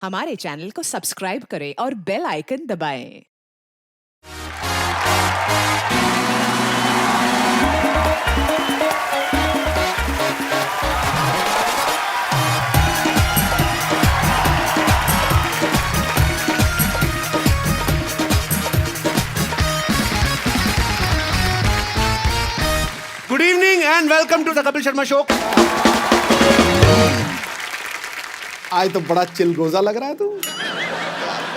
हमारे चैनल को सब्सक्राइब करें और बेल आइकन दबाएं। Good evening and welcome to the Kapil Sharma show. आज तो बड़ा चिलगोजा लग रहा है तू।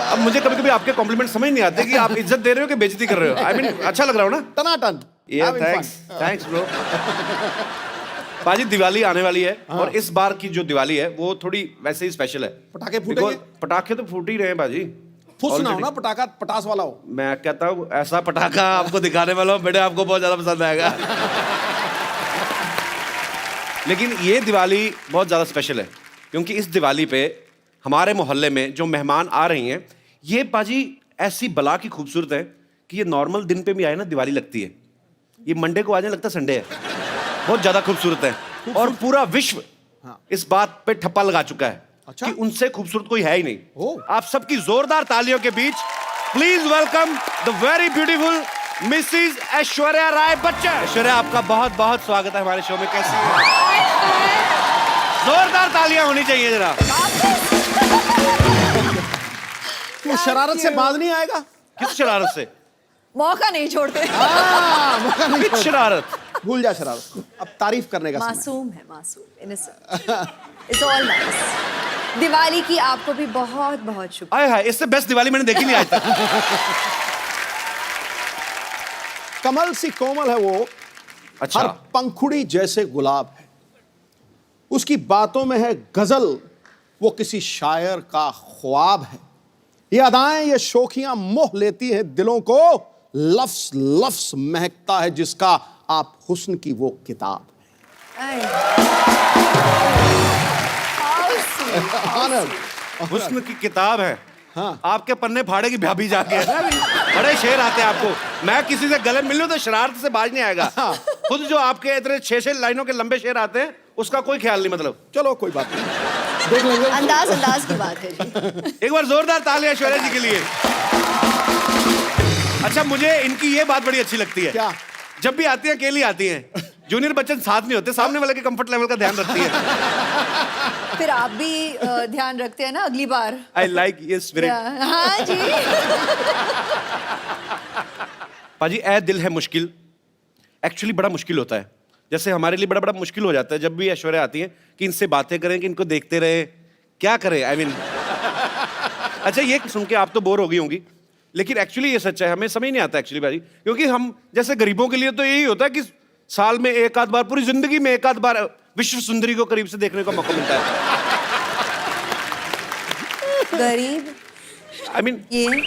अब मुझे कभी कभी आपके कॉम्प्लीमेंट समझ नहीं आते कि आप इज्जत दे रहे हो कि बेइज्जती कर रहे हो। आई मीन अच्छा लग रहा हो ना? टनाटन। Thanks bro. पाजी दिवाली आने वाली है और इस बार की जो दिवाली है वो थोड़ी वैसे ही स्पेशल है। पटाखे फूटेंगे? पटाखे तो फूट ही रहे हैं बाजी। फुस ना हो ना, पटाखा पटास वाला हो। मैं कहता हूँ ऐसा पटाखा आपको दिखाने वाला हूँ बेटे, आपको बहुत ज्यादा पसंद आएगा। लेकिन ये दिवाली बहुत ज्यादा स्पेशल है क्योंकि इस दिवाली पे हमारे मोहल्ले में जो मेहमान आ रही हैं ये पाजी ऐसी बला की खूबसूरत है कि ये नॉर्मल दिन पे भी आए ना दिवाली लगती है। ये मंडे को आ जाए लगता संडे है। बहुत ज्यादा खूबसूरत है और पूरा विश्व इस बात पे ठप्पा लगा चुका है कि उनसे खूबसूरत कोई है ही नहीं। आप सबकी जोरदार तालियों के बीच please welcome the very beautiful Mrs Aishwarya Rai Bachchan. Aishwarya आपका बहुत बहुत स्वागत है हमारे शो में। कैसी है? जोरदार तालियां होनी चाहिए जरा। तू शरारत से बाज नहीं आएगा? किस शरारत से? मौका नहीं छोड़ते। मौका नहीं किस छोड़ते। शरारत? भूल जा शरारत, अब तारीफ करने का समय। मासूम है, मासूम, innocent. It's all nice. Diwali की आपको भी बहुत बहुत शुभकामनाएं। आए हाय, इससे बेस्ट दिवाली मैंने देखी नहीं आज तक। कमल सी कोमल है वो, अच्छा। हर पंखुड़ी जैसे गुलाब है। उसकी बातों में है गजल, वो किसी शायर का ख्वाब है। ये अदाएं, ये शोखियां मोह लेती है दिलों को। लफ्स लफ्स महकता है जिसका आप हुस्न की वो किताब है। हुस्न की किताब है। हाँ। आपके पन्ने फाड़े की भाभी जाके बड़े शेर आते हैं आपको। मैं किसी से गले मिल लूं तो शरारत से बाज नहीं आएगा। खुद जो आपके इतने 6-6 लाइनों के लंबे शेर आते हैं उसका कोई ख्याल नहीं। मतलब चलो कोई बात नहीं, देख लेंगे। अंदाज की बात है जी। एक बार जोरदार तालियां ऐश्वर्या जी के लिए। अच्छा, मुझे इनकी ये बात बड़ी अच्छी लगती है। क्या? जब भी आती हैं अकेली आती हैं। जूनियर बच्चन साथ नहीं होते, सामने वाले के कंफर्ट लेवल का ध्यान रखती है। फिर आप भी ध्यान रखते हैं ना अगली बार। आई लाइक ये स्पिरिट। हाँ जी। पाजी ए दिल है मुश्किल एक्चुअली बड़ा मुश्किल होता है। जैसे हमारे लिए बड़ा बड़ा मुश्किल हो जाता है जब भी ऐश्वर्या आती हैं कि इनसे बातें करें, कि इनको देखते रहे, क्या करें। आई मीन अच्छा, ये सुन के आप तो बोर हो गई होंगी, लेकिन एक्चुअली ये सच है। हमें समझ नहीं आता एक्चुअली भाई, क्योंकि हम जैसे गरीबों के लिए तो यही होता है कि साल में एक आध बार, पूरी जिंदगी में एक आध बार विश्व सुंदरी को करीब से देखने का मौका मिलता है। गरीब आई मीन ये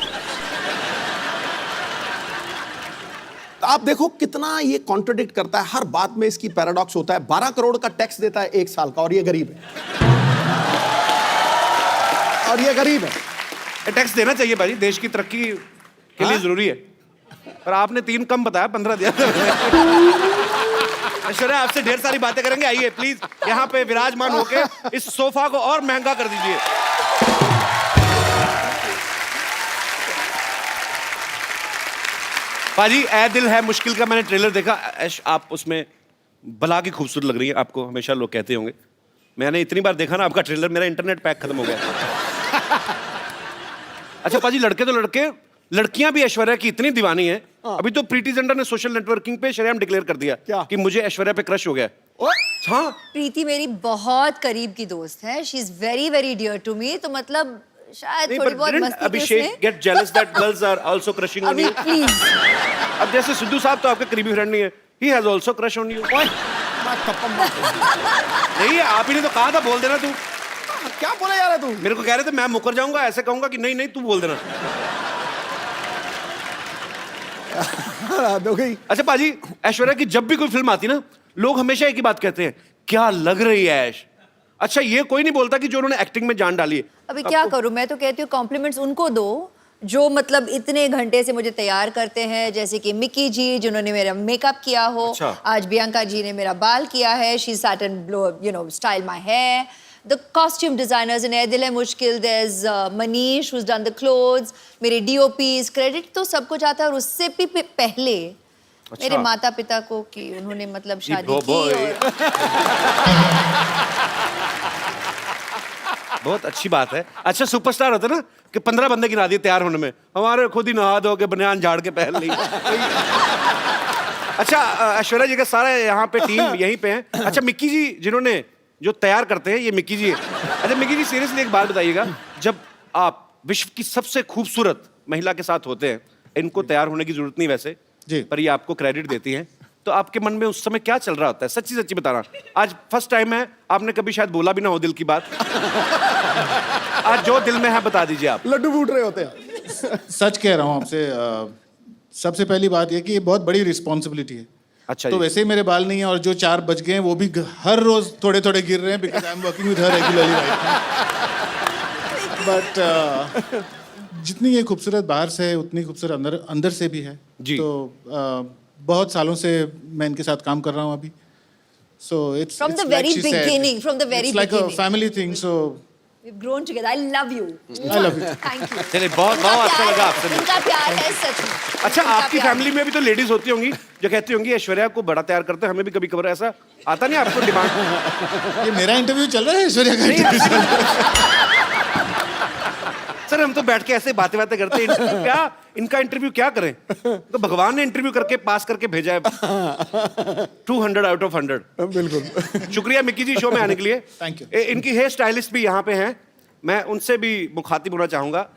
आप देखो कितना ये कॉन्ट्रडिक्ट करता है। हर बात में इसकी पैराडॉक्स होता है। 12 करोड़ का टैक्स देता है एक साल का और ये गरीब है। और ये गरीब है। टैक्स देना चाहिए भाई, देश की तरक्की के लिए जरूरी है। पर आपने 3 कम बताया, 15 दिया। ऐश्वर्या आपसे ढेर सारी बातें करेंगे। आइए प्लीज यहाँ पे विराजमान होके इस सोफा को और महंगा कर दीजिए। पाजी ए दिल है मुश्किल का मैंने ट्रेलर देखा। ऐश, आप उसमें बला की खूबसूरत लग रही है। आपको हमेशा लोग कहते होंगे। मैंने इतनी बार देखा ना आपका ट्रेलर, मेरा इंटरनेट पैक खत्म हो गया। अच्छा पाजी, लड़के तो लड़के, लड़कियां भी ऐश्वर्या की इतनी दीवानी है। अभी तो प्रीति जिंटा ने सोशल नेटवर्किंग पे शरेआम डिक्लेयर कर दिया क्या? कि मुझे ऐश्वर्या पे क्रश हो गया। हाँ, प्रीति मेरी बहुत करीब की दोस्त है। She is very very dear to me. तो मतलब शायद थोड़ी बहुत मस्ती Abhishek get jealous that girls are also crushing on you. Please. अब जैसे सिद्धू साहब तो आपके करीबी फ्रेंड नहीं है, he has also crush on you. नहीं, आप ही ने तो कहा था बोल देना। तू क्या बोले जा रहा तू? मेरे को कह रहे थे मैं मुकर जाऊंगा, ऐसे कहूंगा कि नहीं नहीं तू बोल देना। हो गई। अच्छा पाजी, ऐश्वर्या की जब भी कोई फिल्म आती ना, लोग हमेशा एक ही बात कहते हैं, क्या लग रही है ऐश। अच्छा, ये कोई नहीं बोलता कि जो उन्होंने एक्टिंग में जान डाली है। अभी क्या करूं, मैं तो कहती हूँ कॉम्प्लीमेंट्स उनको दो जो मतलब इतने घंटे से मुझे तैयार करते हैं, जैसे कि मिकी जी जिन्होंने मेरा मेकअप किया हो। अच्छा। आज बियांका जी ने मेरा बाल किया है। She sat and you know style my hair. the costume designers in Air Dil Hai Mushkil, there's Manish who's done the clothes, मेरे DOPs, credit तो सबको जाता है और उससे भी पहले मेरे माता पिता को कि उन्होंने मतलब शादी की और बहुत अच्छी बात है। अच्छा सुपरस्टार होता है ना कि 15 बंदे गिना दिए तैयार होने में, हमारे खुद ही नहा धो के बनियान झाड़ के पहन ली। अच्छा ऐश्वर्या जी का सारा यहाँ पे टीम यहीं पे है। अच्छा मिक्की जी जिन्होंने जो तैयार करते हैं ये मिक्की जी है। अच्छा मिक्की जी सीरियसली एक बात बताइएगा, जब आप विश्व की सबसे खूबसूरत महिला के साथ होते हैं, इनको तैयार होने की जरूरत नहीं वैसे जी, पर ये आपको क्रेडिट देती हैं, तो आपके मन में उस समय क्या चल रहा होता है? सच्ची सच्ची बताना। आज फर्स्ट टाइम है, आपने कभी शायद बोला भी ना हो दिल की बात। आज जो दिल में है बता दीजिए आप। लड्डू फूट रहे होते हैं। सच कह रहा हूँ आपसे। सबसे पहली बात ये कि ये बहुत बड़ी रिस्पॉन्सिबिलिटी है। अच्छा तो जी। वैसे ही मेरे बाल नहीं है और जो 4 बज गए हैं वो भी हर रोज थोड़े थोड़े गिर रहे हैं because I am working with her regularly but जितनी ये खूबसूरत बाहर से है उतनी खूबसूरत अंदर से भी है जी। तो बहुत सालों से मैं इनके साथ काम कर रहा हूँ अभी so it's From the very beginning, from the very like a beginning. Family thing so we've grown together. I love you. I love you. Thank you. चलिए बहुत बहुत अच्छा लगा आपसे मिलकर। इनका प्यार है सच में। अच्छा इनका आपकी प्यार। फैमिली में भी तो लेडीज होती होंगी जो कहती होंगी ऐश्वर्या को बड़ा तैयार करते हैं, हमें भी कभी कभार ऐसा आता नहीं आपको डिमांड? ये मेरा इंटरव्यू चल रहा है ऐश्वर्या का interview? सर हम तो बैठ के ऐसे बातें बातें करते हैं, इंटरव्यू क्या, इनका इंटरव्यू क्या करें? तो भगवान ने इंटरव्यू करके पास करके भेजा है 200 आउट ऑफ 100। बिल्कुल। शुक्रिया मिक्की जी शो में आने के लिए। Thank you. इनकी हेयर स्टाइलिस्ट भी यहाँ पे हैं, मैं उनसे भी मुखातिब होना चाहूंगा।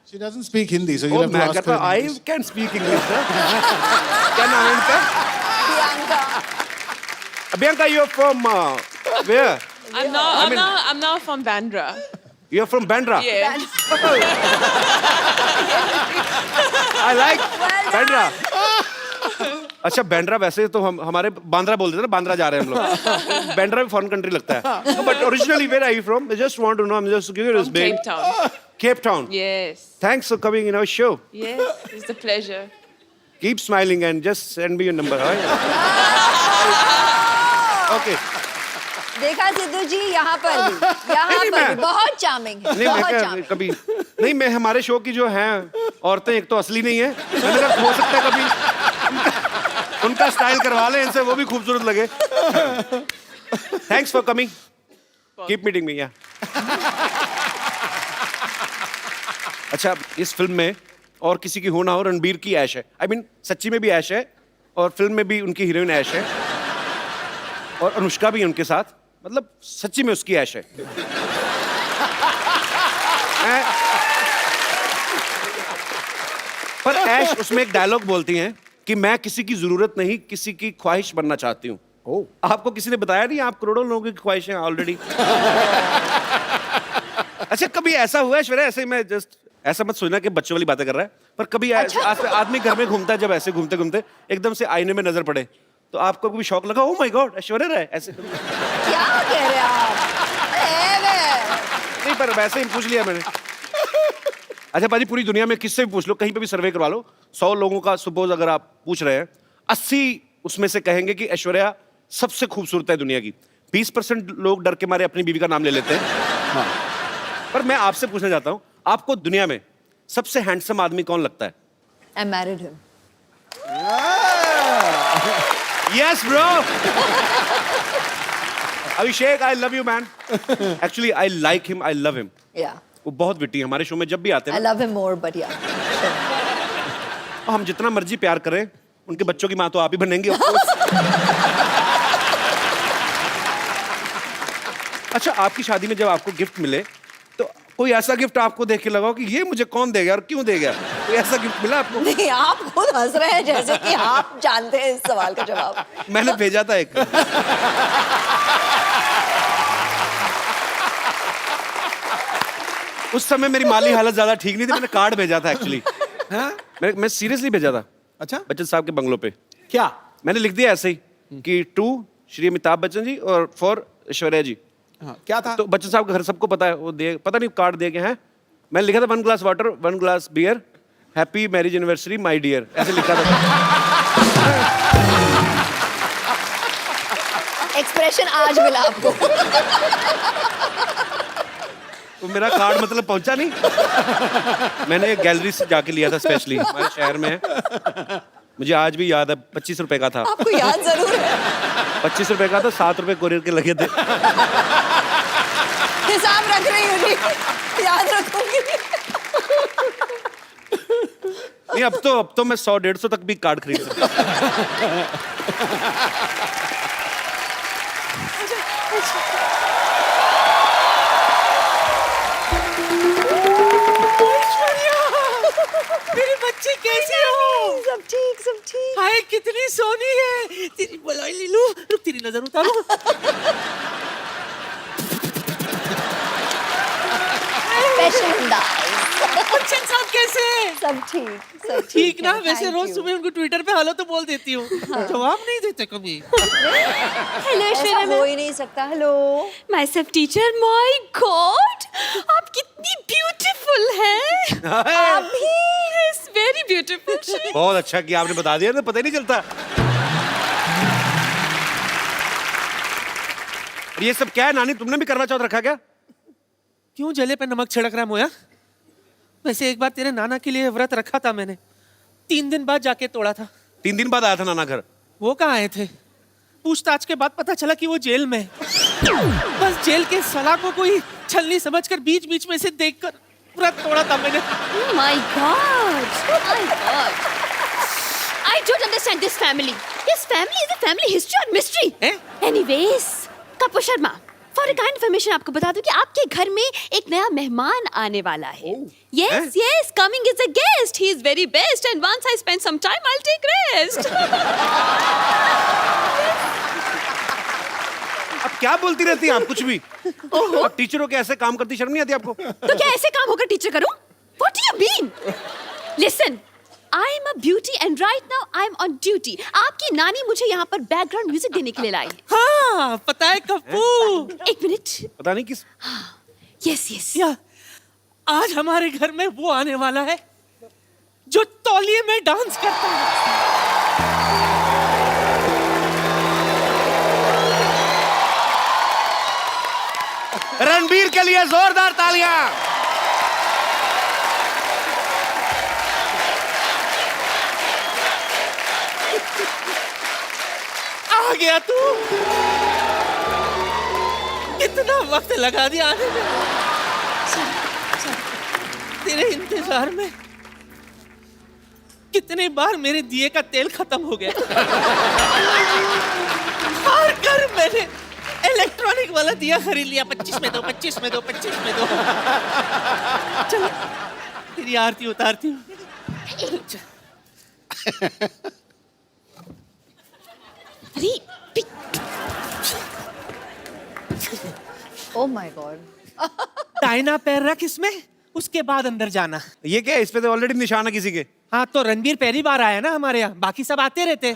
She doesn't speak Hindi, so you'll have to मैं ask कहता her in I English. Can speak English. क्या नाम है इनका? प्रियंका। अभियंका you from where? I'm now from Bandra. You are from Bandra? Yeah. I like Bandra. अच्छा बैंड्रा वैसे तो हम हमारे बांद्रा बोलते थे ना, बांद्रा जा रहे हैं हम लोग। बैंड्रा भी फॉरेन कंट्री लगता है। But originally where are you from? I just want to know, I am just curious From babe. Cape Town. Cape Town. Yes. Thanks for coming in our show. Yes. It's a pleasure. Keep smiling and just send me your number. Right? Okay. देखा सिद्धू जी यहाँ पर नहीं, भी मैं- बहुत charming है, नहीं बहुत मैं चार्मिंग। कभी नहीं, मैं हमारे शो की जो हैं औरतें एक तो असली नहीं है, मैंने कहा हो सकता है कभी उनका स्टाइल करवा लें इनसे, वो भी खूबसूरत लगे। Thanks for coming, keep meeting me. अच्छा इस फिल्म में और किसी की हो ना हो, रणबीर की ऐश है। आई मीन सच्ची में भी ऐश है और फिल्म में भी उनकी हीरोइन ऐश है और अनुष्का भी है उनके साथ, मतलब सच्ची में उसकी ऐश है। पर ऐश उसमें एक डायलॉग बोलती हैं कि मैं किसी की जरूरत नहीं, किसी की ख्वाहिश बनना चाहती हूँ। आपको किसी ने बताया नहीं आप करोड़ों लोगों की ख्वाहिश हैं ऑलरेडी? अच्छा कभी ऐसा हुआ है ऐश्वर्या, ऐसे मैं जस्ट ऐसा मत सोचना कि बच्चों वाली बातें कर रहा है, पर कभी आदमी घर में घूमता है, जब ऐसे घूमते घूमते एकदम से आईने में नजर पड़े तो आपको कभी शौक लगा, oh my God Aishwarya Rai ऐसे? क्या कह रहे हैं आप? नहीं पर वैसे ही पूछ लिया मैंने। अच्छा पाजी पूरी दुनिया में किससे भी पूछ लो, कहीं पे भी सर्वे करवा लो, 100 लोगों का सपोज अगर आप पूछ रहे हैं, 80 उसमें से कहेंगे कि ऐश्वर्या सबसे खूबसूरत है दुनिया की। 20% लोग डर के मारे अपनी बीवी का नाम ले लेते हैं। पर मैं आपसे पूछना चाहता हूं, आपको दुनिया में सबसे हैंडसम आदमी कौन लगता है? I married him. Yes bro. Abhishek I love you man. Actually I like him, I love him. Yeah. वो बहुत विटी है, हमारे शो में जब भी आते I हैं ना, love him more, but yeah. हम जितना मर्जी प्यार करें, उनके बच्चों की माँ तो आप ही बनेंगे of course। अच्छा आपकी शादी में जब आपको गिफ्ट मिले तो कोई ऐसा गिफ्ट आपको देख के लगा हो कि ये मुझे कौन देगा और क्यों देगा? कोई ऐसा गिफ्ट मिला आपको? नहीं, आप खुद हंस रहे हैं जैसे कि आप जानते हैं इस सवाल का जवाब। मैंने भेजा था एक। उस समय मेरी माली हालत ज्यादा ठीक नहीं थी, मैंने कार्ड भेजा था एक्चुअली। मैं सीरियसली भेजा था अच्छा बच्चन साहब के बंगलों पे। क्या? मैंने लिख दिया ऐसे ही कि टू श्री अमिताभ बच्चन जी और फॉर ऐश्वर्या जी। हाँ, क्या था? तो बच्चन साहब का घर सबको पता है, वो दे पता नहीं कार्ड दे के हैं। मैंने लिखा था 1 glass water 1 glass beer happy marriage anniversary my dear, ऐसे लिखा था। एक्सप्रेशन आज मिला आपको। तो मेरा कार्ड मतलब पहुंचा नहीं। मैंने एक गैलरी से जाके लिया था स्पेशली, हमारे शहर में है। मुझे आज भी याद है, 25 रुपए का था। आपको याद जरूर है। 25 रुपए का था, 7 रुपए कोरियर के लगे थे। हिसाब रख रही हूँ जी, याद रखूंगी। नहीं, अब तो मैं 100-150 तक भी कार्ड खरीद सकता हूँ। मेरी बच्ची कैसी हो? सब ठीक, सब ठीक। हाय कितनी सोनी है। तेरी बलाई ले लूं, रुक तेरी नजर उतारूं। स्पेशल अंदाज। बच्चन साहब कैसे हैं? सब ठीक, सब ठीक ना? है, वैसे thank रोज you। सुबह उनको ट्विटर पे हेलो तो बोल देती हूँ, जवाब नहीं देते कभी। हेलो ऐसा ऐश्वर्या हो ही नहीं सकता। Hello. My self teacher, my God आप कितनी ब्यूटीफुल हैं। आप भी। Yes very beautiful. बहुत अच्छा कि आपने बता दिया, तो पता ही नहीं चलता। ये सब क्या है नानी, तुमने भी करवा चौथ रखा क्या? क्यों जले पे नमक छिड़क रहा है मोया? वैसे एक बार तेरे नाना के लिए व्रत रखा था मैंने, 3 दिन बाद जाके तोड़ा था। 3 दिन बाद आया था नाना घर। वो कहाँ आए थे? पूछताछ के बाद पता चला कि वो जेल में है। बस जेल के सलाखों को ही छलनी समझकर बीच बीच में से देखकर व्रत तोड़ा था मैंने। My God I don't understand this family. This family is a family history और मिस्ट्री। हैं? Anyways Kapoor Sharma, for a kind information आपको बता दूं कि आपके घर में एक नया मेहमान आने वाला है। Yes yes, coming is a guest. He is very best and once I spend some time I will take rest. अब क्या बोलती रहती हैं आप कुछ भी? और टीचरों के ऐसे काम करती शर्म नहीं आती आपको? तो क्या ऐसे काम होकर टीचर करूं? What do you mean? Listen, I am a beauty and right now I am on duty. आपकी नानी मुझे यहाँ पर बैकग्राउंड म्यूजिक देने के लिए लाई। हाँ, पता है कप्पू। एक मिनट। पता नहीं किस। Yes yes. या आज हमारे घर में वो आने वाला है जो तौलिए में डांस करता है। रणबीर के लिए जोरदार तालियां। आ गया तू। कितना वक्त लगा दिया आने में। तेरे इंतजार में कितने बार मेरे दिए का तेल खत्म हो गया। हर घर मैंने इलेक्ट्रॉनिक वाला दिया खरीद लिया। 25 में दो, 25 में दो, 25 में दो। चल तेरी आरती उतारती हूँ। अरे ओह माय गॉड। दाहिना पैर रख इसमें, उसके बाद अंदर जाना। ये क्या है? इस पे तो ऑलरेडी निशान है किसी के। हाँ तो रणबीर पहली बार आया ना हमारे यहाँ, बाकी सब आते रहते।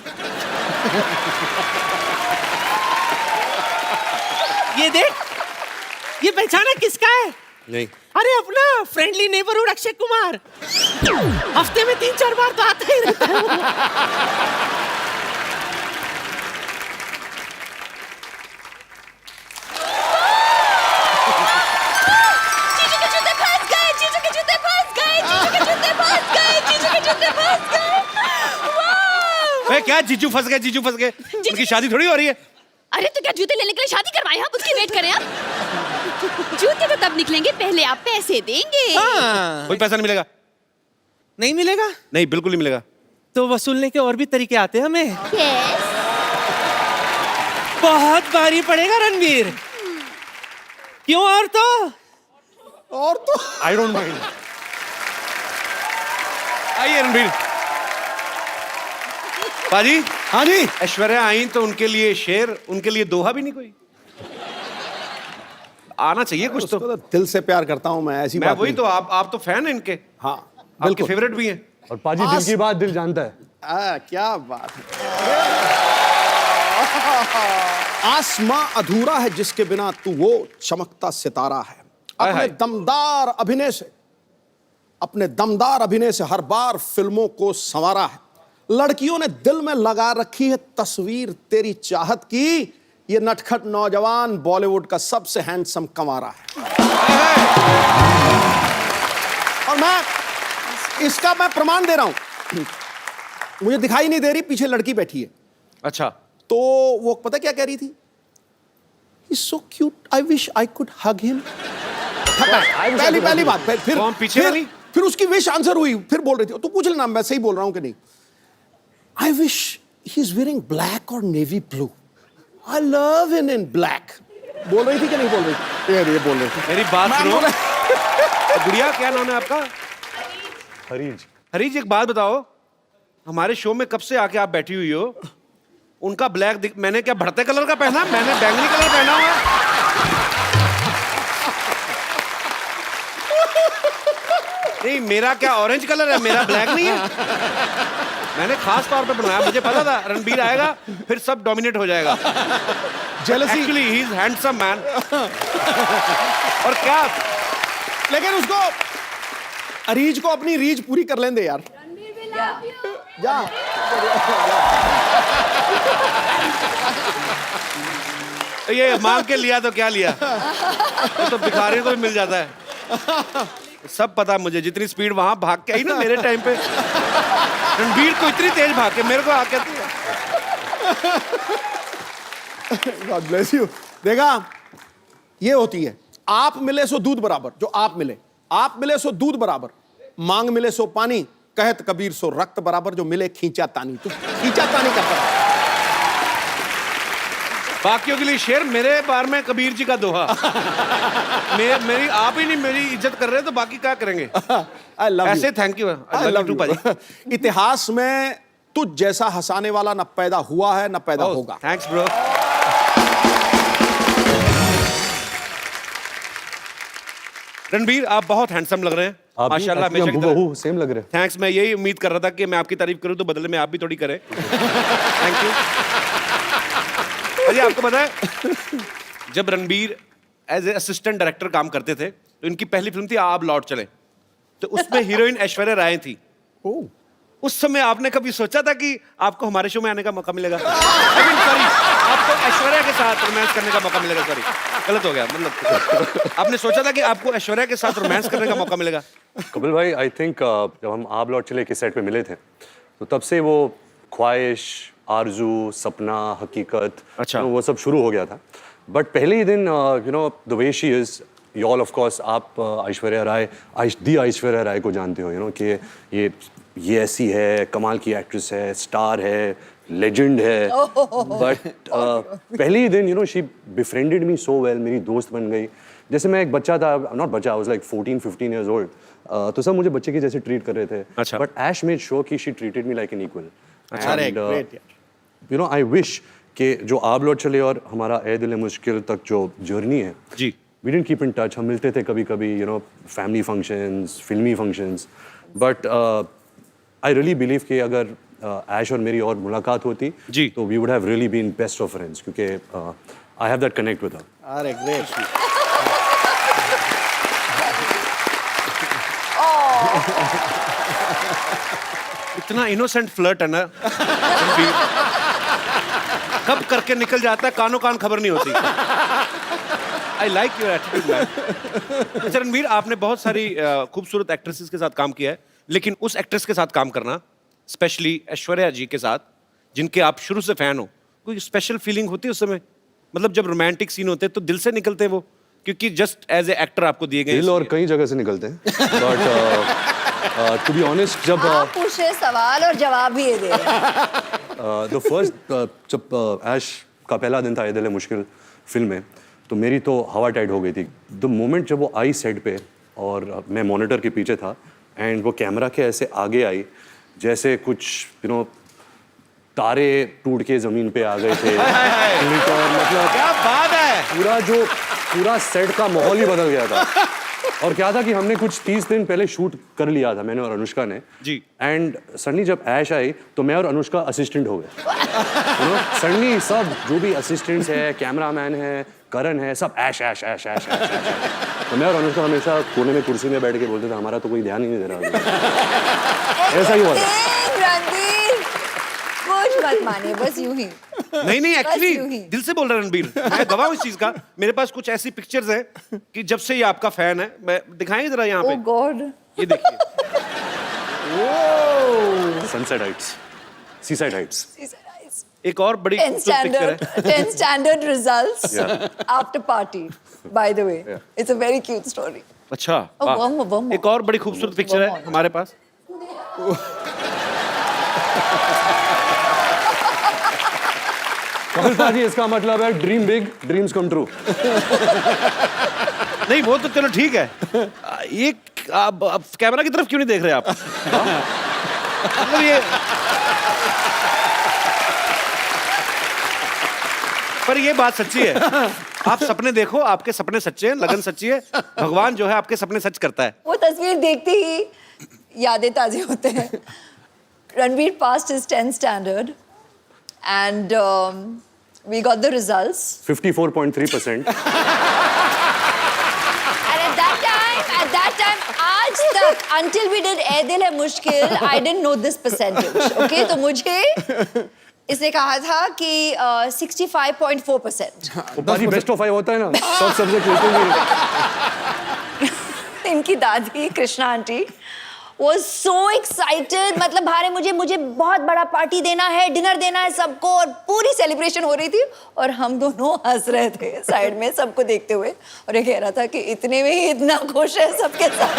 ये देख, ये पहचाना किसका है? नहीं। अरे अपना फ्रेंडली नेबरहुड अक्षय कुमार। हफ्ते में 3-4 बार तो आता ही रहता है वो। जीजू के जूते फंस गए, जीजू के जूते फंस गए, जीजू के जूते फंस गए, जीजू के जूते फंस गए। वाह! ए, क्या जीजू फंस गए? जीजू फंस गए? उनकी शादी थोड़ी हो रही है। अरे तो क्या जूते लेने के लिए शादी करवाएं? आप उसकी वेट करें आप। जूते तो तब निकलेंगे, पहले आप पैसे देंगे। हाँ। कोई पैसा नहीं मिलेगा। नहीं मिलेगा? नहीं, बिल्कुल नहीं मिलेगा। तो वसूलने के और भी तरीके आते हैं हमें। यस। बहुत भारी पड़ेगा रणबीर। क्यों? और तो आई डोंट माइंड। आइए रणबीर। पाजी। हाँ जी। ऐश्वर्या आई तो उनके लिए शेर, उनके लिए दोहा भी नहीं कोई? आना चाहिए कुछ तो। उसको तो दिल से प्यार करता हूं मैं, ऐसी मैं बात वही नहीं। तो, आप तो फैन हैं इनके। हाँ आपके बिल्कुल। फेवरेट भी हैं। और पाजी दिल की बात दिल जानता है। क्या बात है। आसमां अधूरा है जिसके बिना तू वो चमकता सितारा है। हाय अपने हाय। दमदार अभिनय से हर बार फिल्मों को संवारा है। लड़कियों ने दिल में लगा रखी है तस्वीर तेरी चाहत की। ये नटखट नौजवान बॉलीवुड का सबसे हैंडसम कंवारा है। और मैं इसका मैं प्रमाण दे रहा हूं। मुझे दिखाई नहीं दे रही, पीछे लड़की बैठी है। अच्छा, तो वो पता क्या कह रही थी? He's so cute. I wish I could hug him. पहली बात। फिर कौन पीछे वाली? फिर उसकी विश आंसर हुई, फिर बोल रही थी, तू पूछ लेना मैं सही बोल रहा हूं कि नहीं। I wish he's wearing black or navy blue. I love him in black. बोल रही थी कि नहीं बोल रही थी? ये बोल रही थी। मेरी बात मैं सुनो। बोला- गुड़िया, क्या नाम है आपका? हरीज। हरीज, एक बात बताओ, हमारे शो में कब से आके आप बैठी हुई हो? उनका ब्लैक मैंने क्या बढ़ते कलर का पहना? मैंने बैंगनी कलर पहना हुआ है। नहीं, मेरा क्या ऑरेंज कलर है, मेरा ब्लैक नहीं है। मैंने खास तौर पे बनाया, मुझे पता था रणबीर आएगा फिर सब डोमिनेट हो जाएगा। Jealousy। Actually he is handsome man. और क्या, लेकिन उसको अरीज को अपनी रीज पूरी कर लेंदे यार। जा। ये मांग के लिया तो क्या लिया? ये तो भिखारी को भी मिल जाता है। सब पता मुझे, जितनी स्पीड वहां भाग के आई ना मेरे टाइम पे, रणबीर को इतनी तेज भाग के मेरे को आके। God bless you। देखा, ये होती है, आप मिले सो दूध बराबर। जो आप मिले सो दूध बराबर, मांग मिले सो पानी, कहत कबीर सो रक्त बराबर। जो मिले खींचा तानी, तू खींचा तानी करता है। बाकियों के लिए शेर, मेरे बारे में कबीर जी का दोहा। मेरी आप ही नहीं मेरी इज्जत कर रहे तो बाकी क्या करेंगे? I love you। ऐसे thank you. I love you। इतिहास में तुझ जैसा हंसाने वाला न पैदा हुआ है न पैदा होगा। Thanks bro. रणबीर, आप बहुत हैंडसम लग रहे हैं माशाल्लाह। हमेशा की तरह। बहू सेम लग रहे हैं। थैंक्स। मैं यही उम्मीद कर रहा था कि मैं आपकी तारीफ करूं तो बदले में आप भी थोड़ी करें। Thank you. अजी, आपको पता है जब Ranbir as a assistant director काम करते थे तो इनकी पहली फिल्म थी आप लौट चले, तो उसमें हीरोइन ऐश्वर्या राय थी। उस समय आपने कभी सोचा था कि आपको हमारे शो में आने का मौका मिलेगा? सॉरी, आपको ऐश्वर्या के साथ रोमांस करने का मौका मिलेगा। सॉरी, गलत हो गया। मतलब आपने सोचा था कि आपको ऐश्वर्या के साथ रोमांस करने का मौका मिलेगा? कपिल भाई, आई थिंक जब हम आप लौट चले के सेट पे मिले थे तो तब से वो ख्वाहिश, आरजू, सपना, हकीकत, अच्छा। वो सब शुरू हो गया था। बट पहले ही दिन the way she is, you all of course आप ऐश्वर्या राय, ऐश्वर्या राय को जानते हो, कि ये ऐसी है, कमाल की एक्ट्रेस है, स्टार है, लेजेंड है। बट पहले ही दिन शी बिफ्रेंडेड मी सो वेल, मेरी दोस्त बन गई। जैसे मैं एक बच्चा था, नॉट बच्चा, I was like 14-15 years old, तो सब मुझे बच्चे की जैसे ट्रीट कर रहे थे। अच्छा। बट ऐश मेड श्योर कि she treated me like an equal. अरे ग्रेट यार। आई विश कि जो आप लौट चले और हमारा ए दिल मुश्किल तक जो जर्नी है जी, we didn't keep in touch. हम मिलते थे कभी कभी, फैमिली फंक्शंस, फिल्मी functions, but I really believe कि अगर ऐश और मेरी और मुलाकात होती जी, तो we would have really been best of friends, क्योंकि I have that connect with her. अरे ग्रेट। इतना इनोसेंट फ्लर्ट है ना रणबीर, कब करके निकल जाता है, कानों कान खबर नहीं होती। I like your attitude man. अच्छा रणबीर, आपने बहुत सारी खूबसूरत एक्ट्रेसेस के साथ काम किया है, लेकिन उस एक्ट्रेस के साथ काम करना, स्पेशली ऐश्वर्या जी के साथ, जिनके आप शुरू से फैन हो, कोई स्पेशल फीलिंग होती है उस समय? मतलब जब रोमांटिक सीन होते हैं तो दिल से निकलते हैं वो, क्योंकि जस्ट एज ए एक्टर आपको दिए गए दिल और कई जगह से निकलते हैं। बट टू बी ऑनेस्ट, जब आप पूछ रहे सवाल और जवाब भी ये दे रहे हैं। द फर्स्ट जब ऐश का पहला दिन था ये दिल है मुश्किल फिल्म में, तो मेरी तो हवा टाइट हो गई थी। द मोमेंट जब वो आई सेट पे और मैं मॉनिटर के पीछे था एंड वो कैमरा के ऐसे आगे आई जैसे कुछ तारे टूट के जमीन पे आ गए थे। मतलब क्या बात है, पूरा सेट का माहौल ही बदल गया था। और क्या था कि हमने कुछ 30 दिन पहले शूट कर लिया था, मैंने और अनुष्का ने जी। एंड सडनली जब ऐश आई तो मैं और अनुष्का असिस्टेंट हो गए। सडनली सब जो भी असिस्टेंट्स है, कैमरामैन है, करण है, सब ऐश ऐश ऐश ऐश ऐश। तो मैं और अनुष्का हमेशा कोने में कुर्सी में बैठ के बोलते थे, हमारा तो कोई ध्यान ही नहीं दे रहा। ऐसा ही हुआ था। रणबीर, कुछ मत मानिए, बस यूं ही। नहीं नहीं, यूं ही। एक्चुअली दिल से बोल रहा है रणबीर, मैं गवाह हूं इस चीज का। मेरे पास कुछ ऐसी पिक्चर्स हैं कि जब से ये आपका फैन है, मैं दिखाएंगे जरा यहाँ ओह पे, गॉड, ये देखिए। Sunset Heights, seaside Heights. एक और बड़ी 10 खूबसूरत पिक्चर है। standard 10 standard results Yeah. after party, by the way. It's a very cute story. अच्छा, Oh, वाह। one more. एक और बड़ी खूबसूरत पिक्चर है हमारे पास। कपिल पाजी, इसका मतलब है dream big, dreams come true. नहीं वो तो चलो ठीक है, ये आप कैमरा की तरफ क्यों नहीं देख रहे आप? मतलब ये, पर ये बात सच्ची है, आप सपने देखो, आपके सपने सच्चे हैं, लगन सच्ची है, भगवान जो है आपके सपने सच करता है। वो तस्वीर देखते ही यादें ताजे होते हैं। Ranveer passed his 10th standard and we got the results. 54.3%. And at that time, आज तक, until we did Ae Dil Hai Mushkil, I didn't know this percentage. Okay, तो मुझे इसने कहा था कि 65.4%. वो पाजी बेस्ट ऑफ 5 होता है ना, सब सब्जेक्ट लेते हैं। इनकी दादी Krishna aunty was so excited, मतलब भारे मुझे बहुत बड़ा पार्टी देना है, डिनर देना है सबको, और पूरी सेलिब्रेशन हो रही थी और हम दोनों हंस रहे थे साइड में सबको देखते हुए, और ये कह रहा था कि इतने में ही इतना खुश है सबके साथ।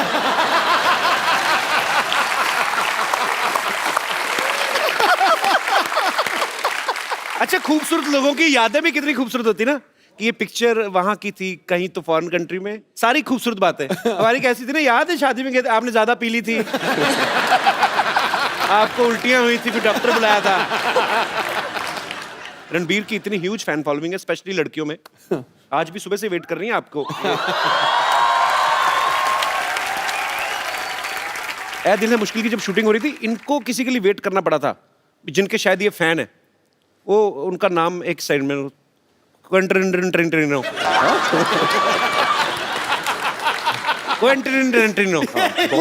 अच्छा, खूबसूरत लोगों की यादें भी कितनी खूबसूरत होती ना, कि ये पिक्चर वहां की थी, कहीं तो फॉरेन कंट्री में, सारी खूबसूरत बातें। हमारी कैसी थी ना, याद है शादी में गए थे, आपने ज्यादा पी ली थी, आपको उल्टियां हुई थी, फिर डॉक्टर बुलाया था। रणबीर की इतनी ह्यूज फैन फॉलोइंग है, स्पेशली लड़कियों में, आज भी सुबह से वेट कर रही हैं आपको। ए दिल है मुश्किल की जब शूटिंग हो रही थी, इनको किसी के लिए वेट करना पड़ा था, जिनके शायद ये फैन है, वो उनका नाम एक साइड में क्वेंटिनो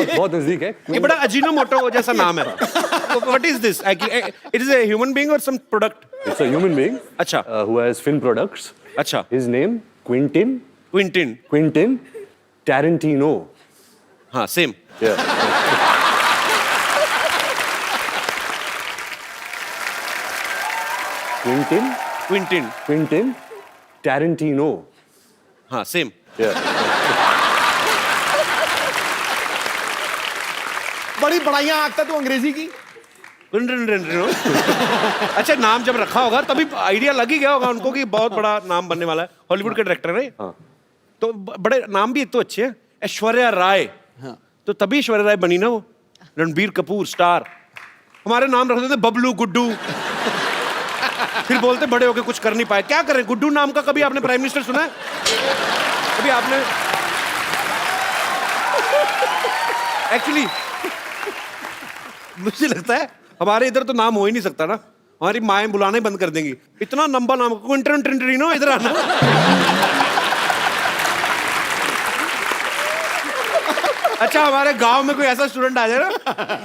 बहुत नजदीक है। ये बड़ा अजीनोमोटो जैसा नाम है। What is this? It is a human being और some product? It's a human being, अच्छा, who has film products. अच्छा, His name Quentin Quentin. Tarantino. हाँ, सेम। Yeah. Quentin Tarantino. हाँ, सेम। Yeah. बड़ी बड़ाइयां आंकता तू अंग्रेजी की। अच्छा, नाम जब रखा होगा तभी आइडिया लग ही गया होगा उनको कि बहुत बड़ा नाम बनने वाला है। हॉलीवुड के डायरेक्टर है हाँ। तो बड़े नाम भी एक तो अच्छे हैं। ऐश्वर्या राय, तो तभी ऐश्वर्या राय बनी ना वो। रणबीर कपूर स्टार, हमारे नाम रख देते बबलू, गुड्डू, फिर बोलते बड़े होके कुछ कर नहीं पाए। क्या करें, गुड्डू नाम का कभी आपने प्राइम मिनिस्टर सुना है? कभी आपने? एक्चुअली मुझे लगता है हमारे इधर तो नाम हो ही नहीं सकता ना, हमारी माएं बुलाना ही बंद कर देंगी। इतना लंबा नाम, क्विंटिनो, इधर आना। अच्छा, हमारे गांव में कोई ऐसा स्टूडेंट आ जाए ना,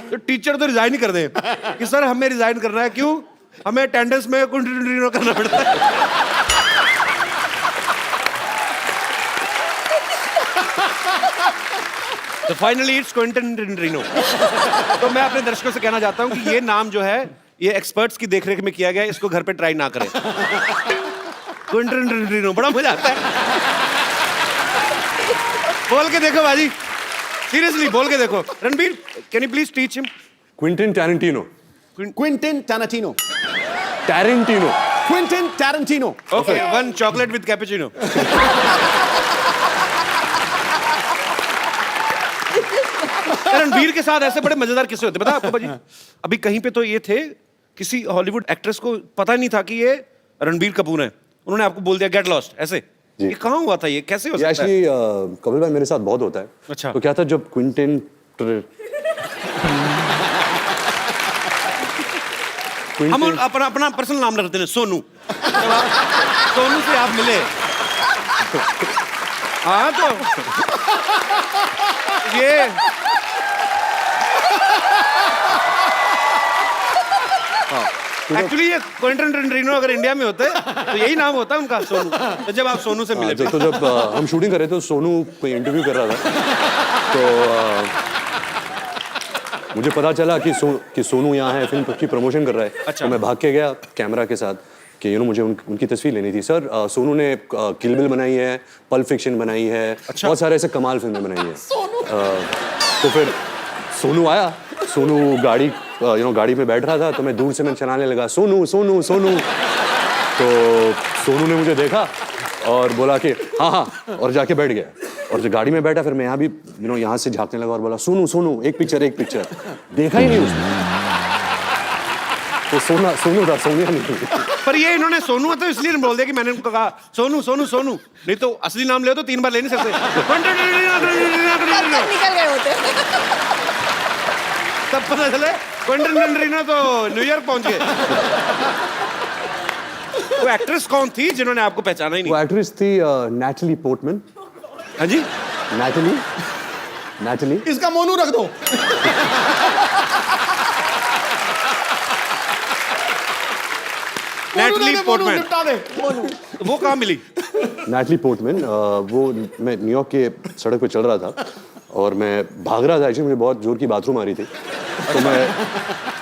तो टीचर तो रिजाइन ही कर दे कि सर हमें रिजाइन करना है। क्यों? हमें अटेंडेंस में क्विंटिनो करना पड़ता है। तो फाइनली इट्स क्विंटिनो। तो मैं अपने दर्शकों से कहना चाहता हूं कि ये नाम जो है, ये एक्सपर्ट्स की देखरेख में किया गया है, इसको घर पे ट्राई ना करें। क्विंटिनो, बड़ा मजा आता है। बोल के देखो बाजी, सीरियसली बोल के देखो। Ranbir, can you please teach him? Quentin Tarantino. Quentin Tarantino. Okay, one chocolate with cappuccino. Ranbir के साथ ऐसे बड़े मजेदार किस्से होते, पता है आपको बाजी? अभी कहीं पे तो ये थे, किसी हॉलीवुड एक्ट्रेस को पता नहीं था कि ये रणबीर कपूर है, उन्होंने आपको बोल दिया गेट लॉस्ट, ऐसे। ये कहाँ हुआ था? ये कैसे हो सकता है? एक्चुअली कपिल भाई मेरे साथ बहुत होता है। अच्छा। तो क्या था, जब क्विंटिन हम अपना पर्सनल नाम रखते हैं, सोनू। सोनू से आप मिले, हाँ, तो ये एक्चुअली ये क्विंटन टेरेंटिनो अगर इंडिया में होते तो यही नाम होता उनका, सोनू। तो जब आप सोनू से मिले, जब हम शूटिंग कर रहे थे तो सोनू कोई इंटरव्यू कर रहा था, तो मुझे पता चला कि सोनू यहाँ है, फिल्म की प्रमोशन कर रहा है। अच्छा। तो मैं भाग के गया कैमरा के साथ कि मुझे उनकी तस्वीर लेनी थी। सर सोनू ने किल बिल बनाई है, पल्प फिक्शन बनाई है, अच्छा। बहुत सारे ऐसे कमाल फिल्में बनाई है। तो फिर सोनू आया, सोनू गाड़ी में बैठ रहा था, तो मैं दूर से मैं चलाने लगा, सोनू सोनू सोनू। तो सोनू ने मुझे देखा और बोला कि हाँ हाँ, और जाके बैठ गया। और जब गाड़ी में बैठा फिर मैं यहाँ भी यहाँ से झांकने लगा और बोला सोनू सोनू एक पिक्चर। देखा ही नहीं उसने, तो सोनू था, सोनिया नहीं। पर ये इन्होंने सोनू है तो इसलिए बोल दिया कि मैंने उनको कहा सोनू सोनू सोनू, नहीं तो असली नाम ले तो 3 बार ले नहीं सकते। निकल गए होते। तब पता चले क्विंटन टेरेंटिनो तो न्यूयॉर्क पहुंच गए। वो एक्ट्रेस कौन थी जिन्होंने आपको पहचाना ही नहीं? वो एक्ट्रेस थी नैटली पोर्टमैन। हाँ जी, नैटली। इसका मोनू रख दो। Natalie Portman. निपटा दे। वो कहाँ मिली? नैटली पोर्टमैन, वो मैं न्यूयॉर्क के सड़क पे चल रहा था और मैं भाग रहा था। एक्चुअली मुझे बहुत जोर की बाथरूम आ रही थी,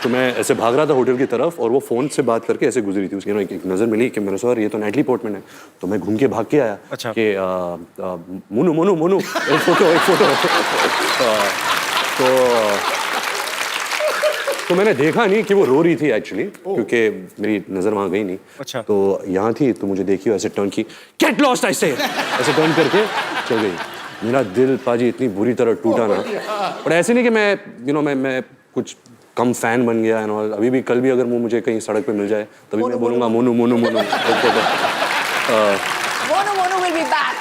तो मैं ऐसे भाग रहा था होटल की तरफ, और वो फोन से बात करके ऐसे गुजरी थी। उसकी एक नजर मिली कि मैंने सर ये तो नैटली पोर्टमैन है। तो मैं घूम के भाग के आया। अच्छा। कि मोनू मोनू मोनू एक फोटो। तो मैंने देखा नहीं कि वो रो रही थी एक्चुअली, क्योंकि मेरी नजर वहां गई नहीं। अच्छा। तो यहाँ थी, तो मुझे देखी ऐसे टर्न की, गेट लॉस्ट ऐसे टर्न करके चल गई। मेरा दिल पाजी इतनी बुरी तरह टूटा ना, पर ऐसे नहीं कि मैं कुछ कम फैन बन गया एंड ऑल। अभी भी कल भी अगर वो मुझे कहीं सड़क पे मिल जाए तभी मैं बोलूँगा Monu Monu Monu. Monu will be back.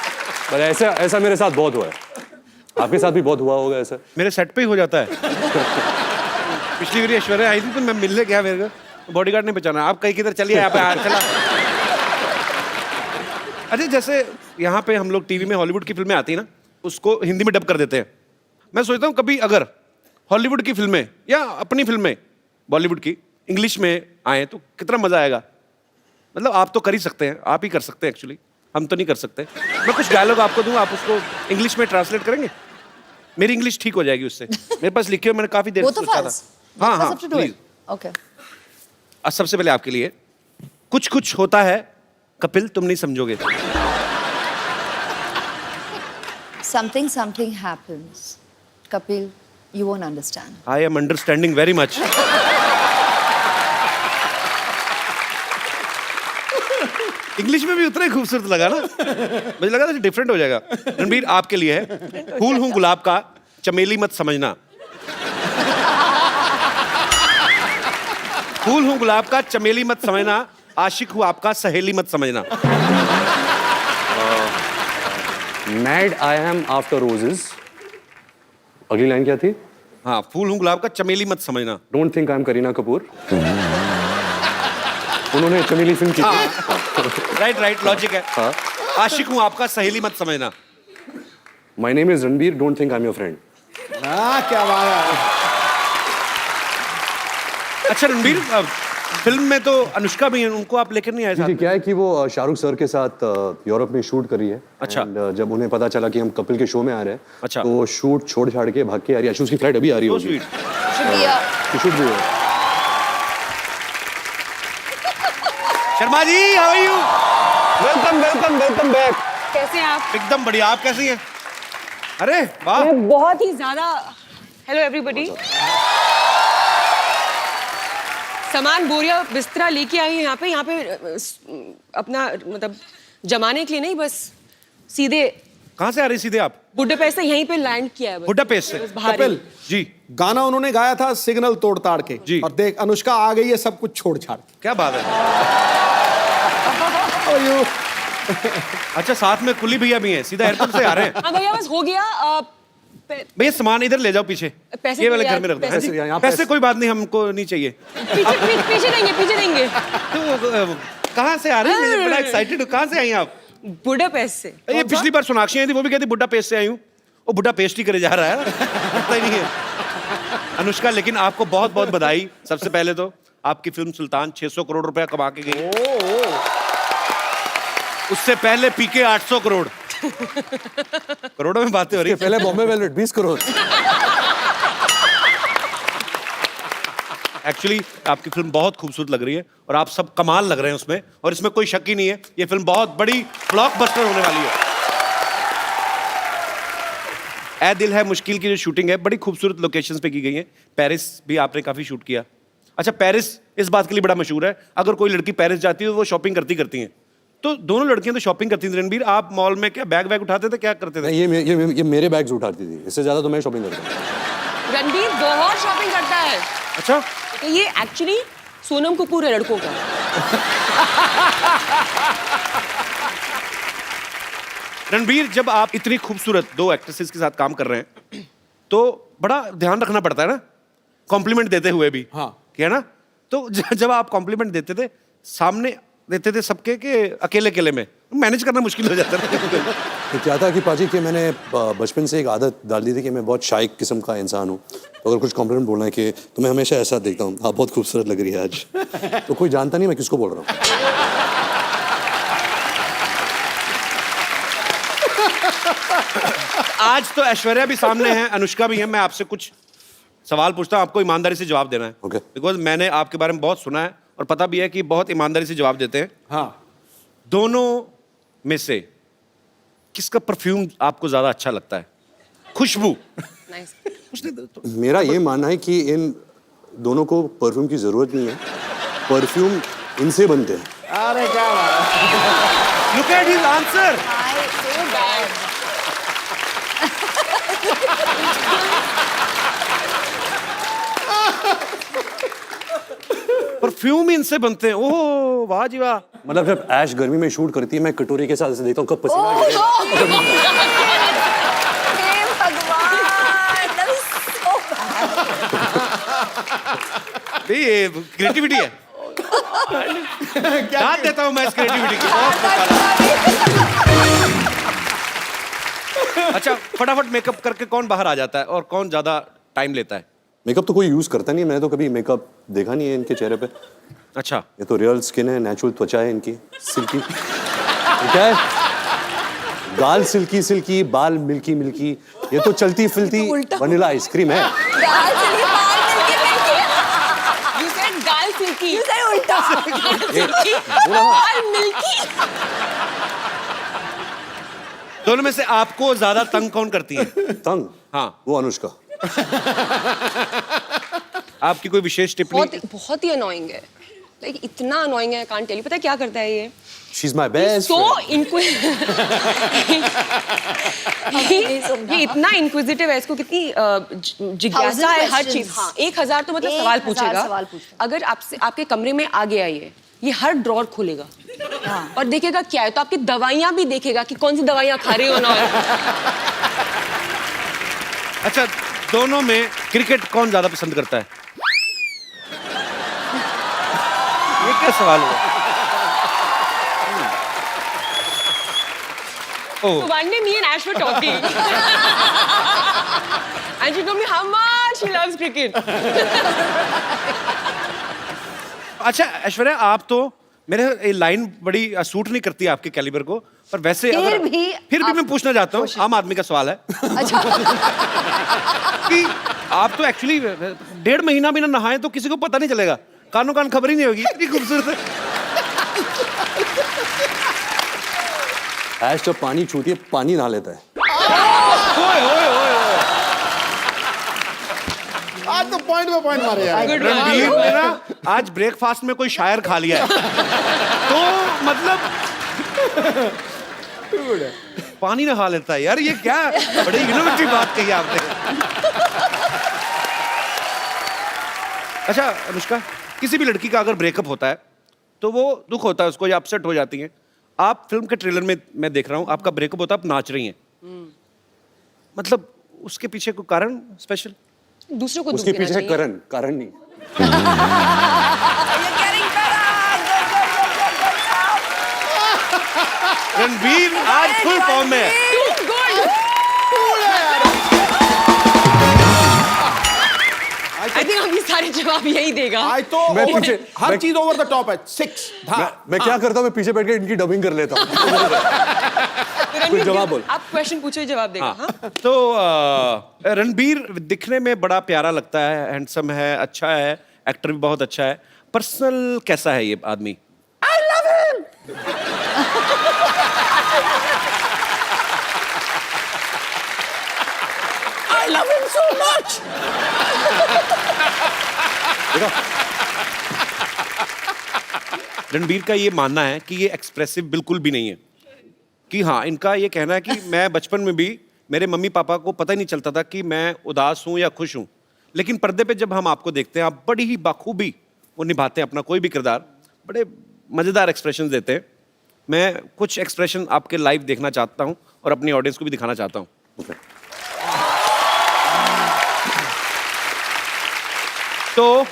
पर ऐसा मेरे साथ बहुत हुआ है, आपके साथ भी बहुत हुआ होगा ऐसा? मेरे सेट पे ही हो जाता है। पिछली बार ऐश्वर्या आई थी तो मैं मिलने गया, मेरे को बॉडीगार्ड ने पहचाना, आप कहीं किधर चलिए, यहाँ पे चला। अच्छा, जैसे यहाँ पे हम लोग टीवी में हॉलीवुड की फिल्में आती है ना, उसको हिंदी में डब कर देते हैं। मैं सोचता हूँ कभी अगर हॉलीवुड की फिल्में या अपनी फिल्में बॉलीवुड की इंग्लिश में आए तो कितना मजा आएगा। मतलब आप तो कर ही सकते हैं, आप ही कर सकते हैं एक्चुअली, हम तो नहीं कर सकते। मैं कुछ डायलॉग आपको दूंगा, आप उसको इंग्लिश में ट्रांसलेट करेंगे, मेरी इंग्लिश ठीक हो जाएगी उससे। मेरे पास लिखे हुए मैंने काफी देर से सोचा था। हाँ हाँ प्लीज। ओके, सबसे पहले आपके लिए कुछ कुछ होता है कपिल, तुम नहीं समझोगे। something happens, Kapil, you won't understand. I am understanding very much. English में भी उतना ही खूबसूरत लगा ना, मुझे लगा था डिफरेंट हो जाएगा। रणबीर आपके लिए है, फूल हूं गुलाब का, चमेली मत समझना। फूल हूं गुलाब का, चमेली मत समझना, आशिक हूं आपका, सहेली मत समझना। Mad I am after roses. अगली लाइन क्या थी? हाँ, फूल हूं गुलाब का, चमेली मत समझना। Don't think I am Kareena Kapoor. उन्होंने चमेली फिल्म की थी। राइट लॉजिक है। हाँ। आशिक हूं आपका, सहेली मत समझना। My name is Ranbir, don't think I am your friend. क्या बात है। अच्छा रणबीर, फिल्म में तो अनुष्का भी है, उनको आप लेकर नहीं आए साथ जी, में? क्या है कि वो शाहरुख सर के साथ यूरोप में शूट कर रही है। अच्छा। And, जब उन्हें पता चला कि हम कपिल के शो में आ रहे हैं, अच्छा। तो शूट छोड़ छाड़ के भाग के आ रही है। उसकी फ्लाइट अभी आ रही So होगी। sweet. शुक्रिया। शूट भी है। Sharma ji, how are you? Welcome back. कैसे हैं आप? एकदम बढ़िया, आप कैसी हैं? अरे वाह, मैं बहुत ही ज्यादा। Hello everybody. सामान बोरिया बिस्तरा लेके आई हूँ यहाँ पे अपना मतलब जमाने के लिए नहीं, बस सीधे कहाँ से आ रही सीधे आप? बुडापेस्ट से यहीं पे लैंड किया है बस। बुडापेस्ट से? बस बाहर ही। कपिल जी, गाना उन्होंने गाया था सिग्नल तोड़ ताड़ के जी। और देख अनुष्का आ गई है सब कुछ छोड़ छाड़ के। क्या बात है। अच्छा, साथ में कुली भैया भी हैं, सीधा एयरपोर्ट से आ रहे हैं। हाँ भैया, बस हो गया। भैया सामान इधर ले जाओ पीछे, पैसे ये वाले यार, घर में रख दो। पैसे- हाँ जी? यहाँ पैसे कोई बात नहीं, हमको नहीं चाहिए। पीछे देंगे। तो कहाँ से आ रही हैं? मैं बड़ा एक्साइटेड हूँ। कहाँ से आई हैं आप? बुडापेस्ट से। ये पिछली बार सोनाक्षी आई थी, वो भी कहती बुडापेस्ट से आई हूँ। वो बुडापेस्ट ही करे जा रहा है, पता ही नहीं है। अनुष्का, लेकिन आपको बहुत बहुत बधाई सबसे पहले तो। आपकी फिल्म सुल्तान 600 करोड़ रुपया कमा के गई। उससे पहले पीके 800 करोड़। करोड़ों में बातें हो रही है। पहले बॉम्बे वेलवेट 20 करोड़। एक्चुअली आपकी फिल्म बहुत खूबसूरत लग रही है और आप सब कमाल लग रहे हैं उसमें, और इसमें कोई शक ही नहीं है, ये फिल्म बहुत बड़ी ब्लॉकबस्टर होने वाली है। ऐ दिल है मुश्किल की जो शूटिंग है बड़ी खूबसूरत लोकेशंस पे की गई है। पेरिस भी आपने काफी शूट किया। अच्छा, पेरिस इस बात के लिए बड़ा मशहूर है, अगर कोई लड़की पेरिस जाती है तो वो शॉपिंग करती हैं। तो दोनों लड़कियां तो शॉपिंग करती थी। रणबीर, आप मॉल में क्या बैग उठाते थे, क्या करते थे? नहीं, ये मेरे बैग्स उठाती थी, इससे ज्यादा तो मैं शॉपिंग करता हूँ। रणबीर बहुत शॉपिंग करता है। अच्छा, तो ये एक्चुअली सोनम कपूर है लड़कों का। रणबीर, जब आप इतनी खूबसूरत 2 एक्ट्रेसेस के साथ काम कर रहे हैं तो बड़ा ध्यान रखना पड़ता है ना, कॉम्प्लीमेंट देते हुए भी। हाँ। क्या ना, तो जब आप कॉम्प्लीमेंट देते थे, सामने देते थे सबके के अकेले में, मैनेज करना मुश्किल हो जाता है। तो क्या था कि पाजी कि मैंने बचपन से एक आदत डाल दी थी कि मैं बहुत शाय किस्म का इंसान हूँ। तो अगर कुछ कॉम्प्लीमेंट बोलना है कि तो मैं हमेशा ऐसा देखता हूँ, आप बहुत खूबसूरत लग रही है आज। तो कोई जानता नहीं मैं किसको बोल रहा हूँ। आज तो ऐश्वर्या भी सामने है, अनुष्का भी है। मैं आपसे कुछ सवाल पूछता हूँ, आपको ईमानदारी से जवाब देना है। Okay. बिकॉज मैंने आपके बारे में बहुत सुना है और पता भी है कि बहुत ईमानदारी से जवाब देते हैं। हाँ। दोनों में से किसका परफ्यूम आपको ज्यादा अच्छा लगता है? खुशबू। मेरा ये मानना है कि इन दोनों को परफ्यूम की जरूरत नहीं है, परफ्यूम इनसे बनते हैं। अरे क्या बात है। Look at his answer. Perfume इनसे बनते हैं। ओह वाह जी वाह। मतलब जब ऐश गर्मी में शूट करती है, मैं कटोरी के साथ ऐसे देखता हूँ कब पसीना गिरेगा। ये क्रिएटिविटी है। दाद देता हूं मैं इस क्रिएटिविटी की। अच्छा, फटाफट मेकअप करके कौन बाहर आ जाता है और कौन ज्यादा टाइम लेता है? मेकअप तो कोई यूज करता नहीं है, मैंने तो कभी मेकअप देखा नहीं है इनके चेहरे पे। अच्छा, ये तो रियल स्किन है, नेचुरल त्वचा है इनकी, सिल्की। क्या है? गाल सिल्की सिल्की, बाल मिल्की मिल्की, ये तो चलती फिरती वनीला आइसक्रीम है। You said गाल सिल्की। You said उल्टा। गाल मिल्की। दोनों में से आपको ज्यादा तंग कौन करती है? तंग? हाँ। वो अनुष्का। आपकी कोई विशेष टिप्पणी? बहुत ही अनोइंग है, लाइक इतना अनोइंग है, कांट टेल यू। पता है क्या करता है ये? She's my best So friend. ये इतना इंक्विजिटिव है, इसको कितनी जिज्ञासा है हर चीज। हाँ, 1000 तो मतलब सवाल 1000 पूछेगा। सवाल पूछेगा। अगर आपसे आपके कमरे में आ गया ये हर ड्रॉर खोलेगा और देखेगा क्या है, तो आपकी दवाइयां भी देखेगा कि कौन सी दवाइयां खा रही हो ना। अच्छा, दोनों में क्रिकेट कौन ज्यादा पसंद करता है? ये क्या सवाल हुआ? So one day me and Ash were talking and she told me how much she loves cricket. अच्छा ऐश्वर्या, आप तो मेरे लाइन बड़ी सूट नहीं करती आपके कैलिबर को, पर वैसे फिर भी मैं पूछना चाहता हूँ, आम आदमी का सवाल है। अच्छा। कि आप तो एक्चुअली 1.5 महीना भी ना नहाए तो किसी को पता नहीं चलेगा, कानों कान खबर ही नहीं होगी, इतनी खूबसूरत है। ऐश जब पानी छूती है, पानी नहा लेता है। ओए ओए ओए ओए। आज तो पॉइंट पे पॉइंट मारे यार। रणबीर ने ना आज ब्रेकफास्ट में कोई शायर खा लिया है, तो मतलब पानी नहा लेता है यार, ये क्या बड़ी इनोवेटिव बात कही आपने। अच्छा अनुष्का, किसी भी लड़की का अगर ब्रेकअप होता है तो वो दुख होता है उसको, या अपसेट हो जाती है। आप फिल्म के ट्रेलर में मैं देख रहा हूँ आपका ब्रेकअप होता है, आप नाच रही हैं, मतलब उसके पीछे कोई कारण स्पेशल? दूसरों को उसके दुख देना पीछे चाहिए। कारण नहीं। रणबीर आज फुल फॉर्म में है। I think अभी सारे जवाब यही देगा। आज तो मैं over- पीछे- हर मैं- चीज ओवर द टॉप है। 6 मैं क्या करता हूँ, मैं पीछे बैठ के इनकी डबिंग कर लेता हूँ। रणवीर, जवाब बोल। आप क्वेश्चन पूछो, जवाब देगा। हाँ? तो रणबीर दिखने में बड़ा प्यारा लगता है, हैंडसम है, अच्छा है, एक्टर भी बहुत अच्छा है। पर्सनल कैसा है ये आदमी? I love him so much. Ranbir का ये मानना है कि ये एक्सप्रेसिव बिल्कुल भी नहीं है। कि हाँ, इनका ये कहना है कि मैं बचपन में भी मेरे मम्मी पापा को पता ही नहीं चलता था कि मैं उदास हूँ या खुश हूँ, लेकिन पर्दे पे जब हम आपको देखते हैं, आप बड़ी ही बाखूबी वो निभाते हैं अपना कोई भी किरदार, बड़े मज़ेदार एक्सप्रेशन देते हैं। मैं कुछ एक्सप्रेशन आपके लाइव देखना चाहता हूँ और अपनी ऑडियंस को भी दिखाना चाहता हूँ। तो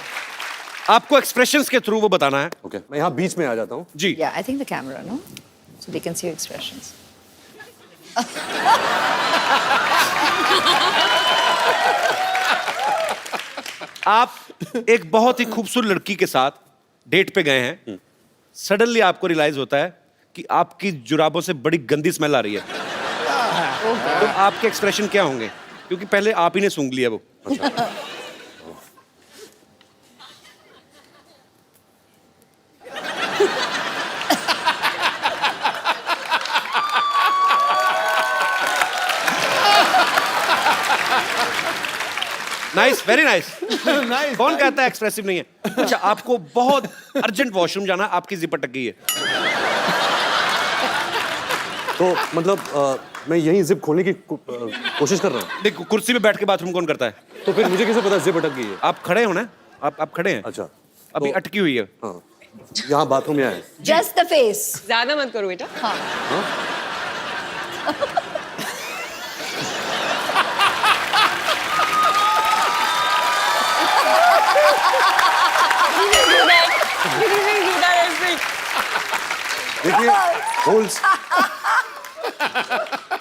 आपको एक्सप्रेशंस के थ्रू वो बताना है। ओके, मैं यहाँ बीच में आ जाता हूँ। जी। Yeah, I think the camera, no? So they can see your expressions. आप एक बहुत ही खूबसूरत लड़की के साथ डेट पे गए हैं, सडनली आपको रियलाइज होता है कि आपकी जुराबों से बड़ी गंदी स्मेल आ रही है। तो आपके एक्सप्रेशन क्या होंगे? क्योंकि पहले आप ही ने सूंघ लिया वो। Nice, very nice. कौन कहता है एक्सप्रेसिव नहीं है? अच्छा, आपको बहुत अर्जेंट वॉशरूम जाना, आपकी जिप अटक गई है। तो मतलब मैं यही जिप खोलने की कोशिश कर रहा हूँ। देखो, कुर्सी पे बैठ के बाथरूम कौन करता है? तो फिर मुझे कैसे पता जिप अटक गई है? आप खड़े हो ना, आप खड़े हैं। अच्छा, अभी अटकी हुई है। हाँ, यहाँ बाथरूम यहाँ है। Just the face. ज्यादा मत करो बेटा। हाँ. देखिए,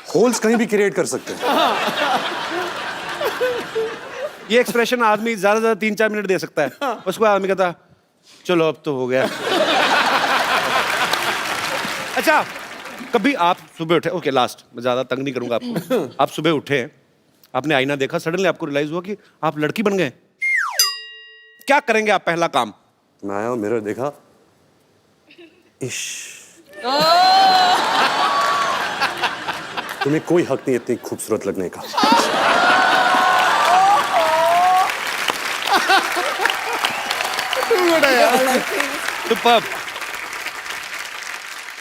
होल्स कहीं भी क्रिएट कर सकते हैं। ये एक्सप्रेशन आदमी ज्यादा से ज्यादा 3-4 मिनट दे सकता है। उसके बाद आदमी कहता चलो अब तो हो गया। अच्छा, कभी आप सुबह उठे, ओके लास्ट, मैं ज्यादा तंग नहीं करूंगा आपको। आप सुबह उठे, आपने आईना देखा, सडनली आपको रियलाइज हुआ कि आप लड़की बन गए। क्या करेंगे आप पहला काम? मैं आया, मिरर देखा, इश, तुम्हें कोई हक नहीं इतनी खूबसूरत लगने का। सुपर्ब।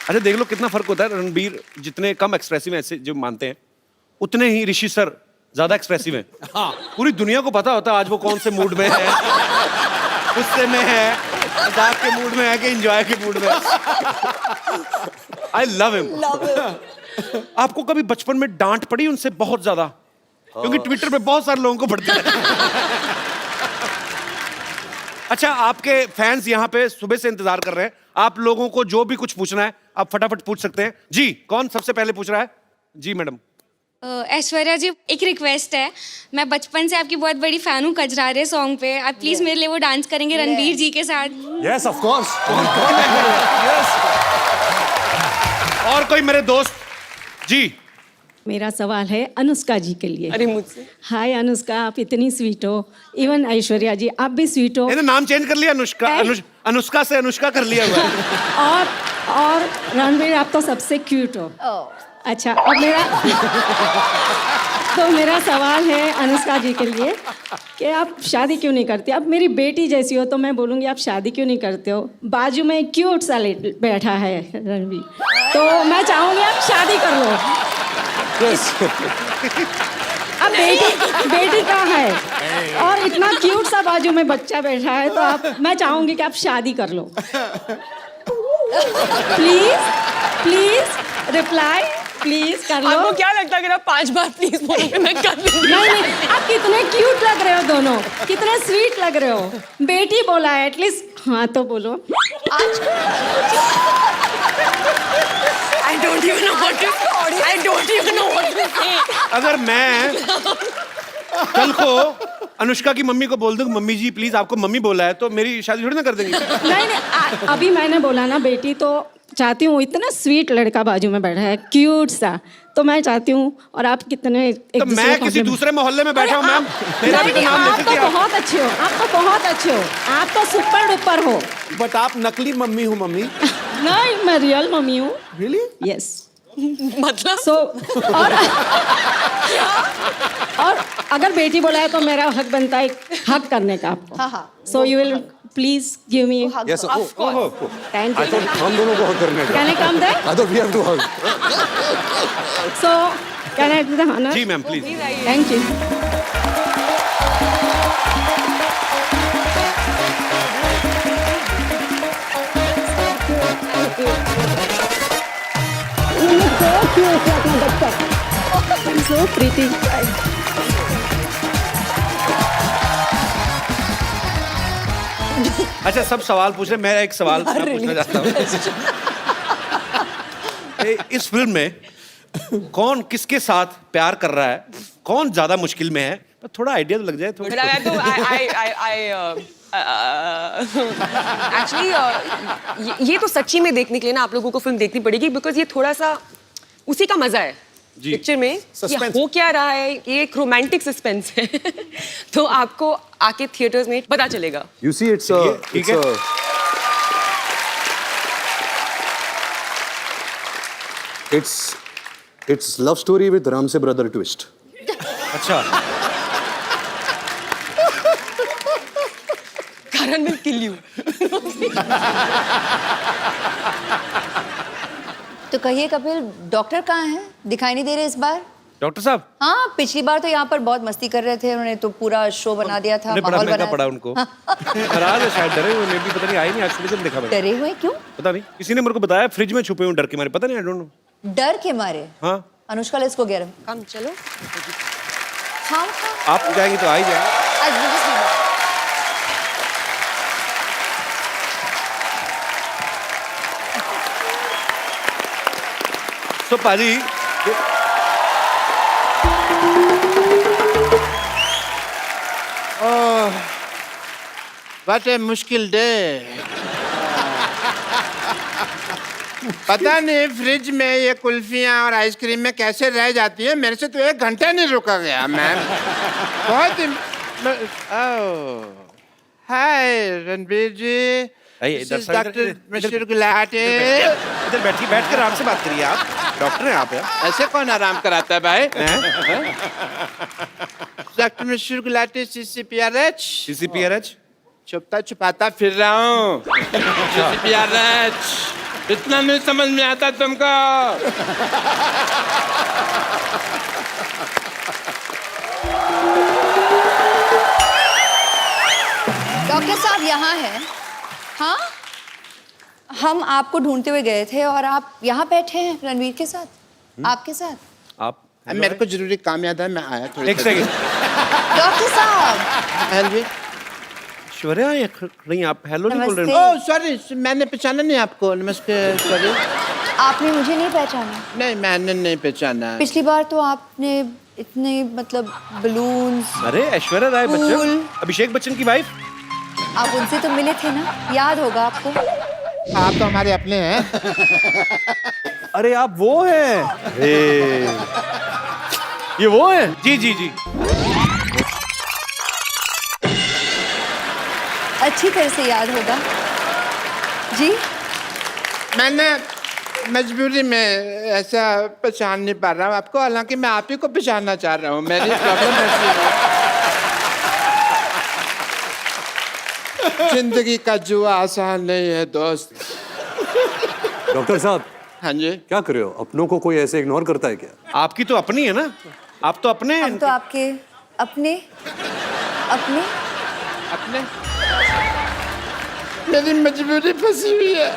अच्छा, देख लो कितना फर्क होता है। रणबीर जितने कम एक्सप्रेसिव हैं, ऐसे जो मानते हैं, उतने ही ऋषि सर ज्यादा एक्सप्रेसिव हैं। हाँ, पूरी दुनिया को पता होता है आज वो कौन से मूड में है, गुस्से में है, मजाक के मूड में है कि एंजॉय के मूड में। I love him. आपको कभी बचपन में डांट पड़ी उनसे बहुत ज्यादा? क्योंकि ट्विटर पे बहुत सारे लोगों को पड़ती है। अच्छा, आपके फैंस यहाँ पे सुबह से इंतजार कर रहे हैं। आप लोगों को जो भी कुछ पूछना है आप फटाफट पूछ सकते हैं। जी, कौन सबसे पहले पूछ रहा है? जी मैडम। ऐश्वर्या जी, एक रिक्वेस्ट है, मैं बचपन से आपकी बहुत बड़ी फैन हूँ कजरारे सॉन्ग पे। आप प्लीज मेरे लिए वो डांस करेंगे रणबीर जी के साथ? Yes, of course. और कोई मेरे दोस्त? जी। मेरा सवाल है अनुष्का जी के लिए। अरे मुझसे? हाय अनुष्का, आप इतनी स्वीट हो। इवन ऐश्वर्या जी, आप भी स्वीट हो। मैंने नाम चेंज कर लिया, अनुष्का। अनुष्का से अनुष्का कर लिया हुआ है। और रणबीर, आप तो सबसे क्यूट हो। अच्छा, अब मेरा सवाल है अनुष्का जी के लिए कि आप शादी क्यों नहीं करती? अब मेरी बेटी जैसी हो तो मैं बोलूँगी आप शादी क्यों नहीं करते हो? बाजू में क्यूट सा बैठा है रणबीर, तो मैं चाहूँगी आप शादी कर लो। अब बेटी कहाँ है और इतना क्यूट सा बाजू में बच्चा बैठा है, तो मैं चाहूँगी कि आप शादी कर लो। प्लीज रिप्लाई प्लीज कर लो। आपको क्या लगता है अगर आप 5 बार प्लीज बोलोगे मैं कर लूंगी? नहीं, आप कितने क्यूट लग रहे हो दोनों, कितने स्वीट लग रहे हो। बेटी बोला है, एटलीस्ट हाँ तो बोलो। I don't even know what to say. अगर मैं कल को अनुष्का की मम्मी को बोल दूं मम्मी जी प्लीज आपको मम्मी बोला है तो मेरी शादी थोड़ी ना कर देंगी। नहीं अभी मैंने बोला ना बेटी तो चाहती हूँ, इतना स्वीट लड़का बाजू में बैठा है, क्यूट सा, तो मैं चाहती हूँ। और आप कितने तो मैं किसी दूसरे मोहल्ले में बैठा हूँ मैम, मेरा भी तो नाम आप लेती तो थी आप। बहुत अच्छे हो, आप तो बहुत अच्छे हो, आप तो सुपर डुपर हो। बट आप नकली मम्मी हो मम्मी। नहीं, मैं रियल मम्मी हूँ। रियली? यस। मतलब सो और अगर बेटी बोला है तो मेरा हक बनता है हक करने का आपको। हाँ, हाँ। So you will please give me. Yes, thank I you. thought हम दोनों को हक करने का। Can I come there? I thought we have to hug. So can I do the honour? जी ma'am please. Thank you. So pretty. अच्छा सब सवाल पूछ रहे, मैं एक सवाल मैं पूछना चाहता हूँ। इस फिल्म में कौन किसके साथ प्यार कर रहा है, कौन ज्यादा मुश्किल में है, तो थोड़ा आइडिया तो लग जाए थोड़ा। एक्चुअली ये तो सच्ची में देखने के लिए ना आप लोगों को फिल्म देखनी पड़ेगी, बिकॉज ये थोड़ा सा उसी का मजा है पिक्चर में। ये हो क्या रहा है, ये एक रोमांटिक सस्पेंस है। तो आपको आके थिएटर्स में पता चलेगा। You see, it's it's love story with Ram se brother twist. अच्छा Karan will kill you. तो कहिए कपिल, डॉक्टर कहाँ हैं? दिखाई नहीं दे रहे इस बार। डॉक्टर साहब हाँ, पिछली बार तो यहाँ पर बहुत मस्ती कर रहे थे, उन्होंने तो पूरा शो बना दिया था, बड़ा माहौल महंगा बनाया पड़ा था। उनको। नाराज है शायद, डरे हुए मे भी, पता नहीं आई नहीं आज सुबह से देखा मैंने। डरे हुए क्यों? पता नहीं, किसी ने मेरे को बताया फ्रिज में छुपे हुए डर के मारे, पता नहीं, आई डोंट नो। डर के मारे? हाँ Anushka let's go get him. Come चलो। हाँ आप जाएंगे तो आ ही जाएंगे। तो पाजी व्हाट ए मुश्किल डे। पता नहीं फ्रिज में ये कुल्फियाँ और आइसक्रीम में कैसे रह जाती है, मेरे से तो 1 घंटा नहीं रुका गया मैम। बहुत ही हाय रणबीर जी, डॉक्टर मिस्टर गुलाटी। इधर बैठिए, बैठ कर आराम से बात करिए, आप डॉक्टर हैं आप यार। ऐसे कौन आराम कराता है भाई? Doctor mister Gulati CCPRH। CCPRH छुपता छुपाता फिर रहा हूँ। CCPRH इतना नहीं समझ में आता तुमको? डॉक्टर साहब यहाँ हैं। हाँ, हम आपको ढूंढते हुए गए थे और आप यहाँ बैठे हैं रणवीर के साथ, आपके साथ। आप मेरे को जरूरी काम याद है, मैं आया थोड़ी एक सेकंड। डॉक्टर साहब हाँ जी। ऐश्वर्या नहीं, आप हेलो नहीं बोल रहे नमस्ते। हो। ओह सॉरी, मैंने पहचाना नहीं आपको। नमस्ते, सॉरी। आपने मुझे नहीं पहचाना? नहीं, मैंने नहीं पहचाना। पिछली बार तो आपने इतने मतलब बलून्स। अरे ऐश्वर्या राय फूल। बच्चन, अभिषेक बच्चन की वाइफ। आप उनसे तो मिले थे ना, याद होगा आपको। आप तो हमारे अपने हैं। अरे आप वो हैं? ये वो हैं? जी जी जी। अच्छी तरह से याद होगा जी। मैंने मजबूरी में ऐसा पहचान नहीं पा रहा हूँ आपको, हालांकि मैं आप ही को पहचानना चाह रहा हूँ। मेरी प्रॉब्लम ऐसी है, जिंदगी का जुआ आसान नहीं है दोस्त। डॉक्टर साहब, हाँ जी। क्या कर रहे हो? अपनों को कोई ऐसे इग्नोर करता है क्या? आपकी तो अपनी है ना, आप तो अपने हम तो आपके अपने अपने अपने मेरी मजबूरी फंसी हुई है।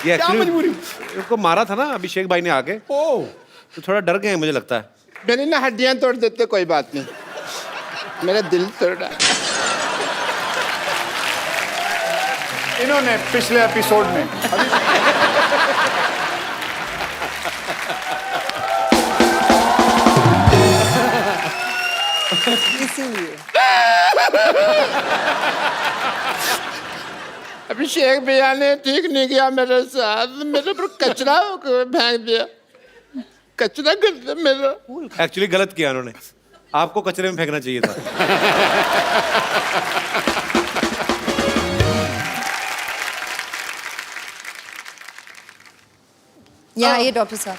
ये एक्चुअली उनको मारा था ना अभिषेक भाई ने आके, तो थोड़ा डर गए हैं मुझे लगता है। मेरी ना हड्डियां तोड़ देते, कोई बात नहीं, मेरा दिल तोड़ा। इन्होंने पिछले एपिसोड में इसीलिए अभिषेक भैया ने ठीक नहीं किया मेरे साथ, मेरे पर कचरा फेंक दिया, कचरा कर दिया मेरा। एक्चुअली गलत किया उन्होंने, आपको कचरे में फेंकना चाहिए था। यहाँ ये डॉक्टर साहब